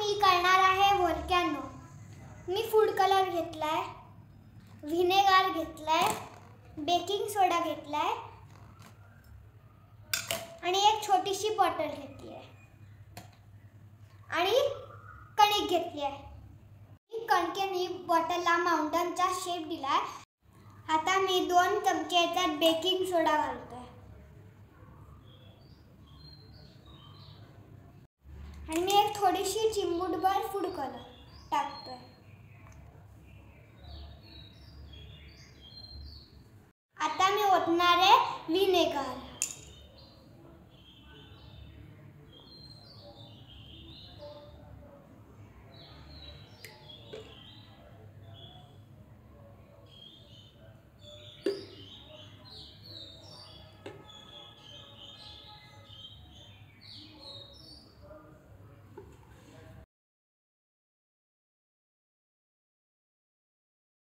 मी करणार आहे व्होल्कॅनो। मी food colour घेतलाय, व्हिनेगार घेतलाय, बेकिंग सोडा घेतलाय आणि एक छोटीशी बॉटल घेतली आहे आणि कणिक घेतली आहे। मी कणकेने बॉटलला माउंटनचा शेप दिलाय। आता मी 2 चमचे त्यात बेकिंग सोडा घालतोय आणि मी एक थोडीशी चिमूटभर फूड कलर।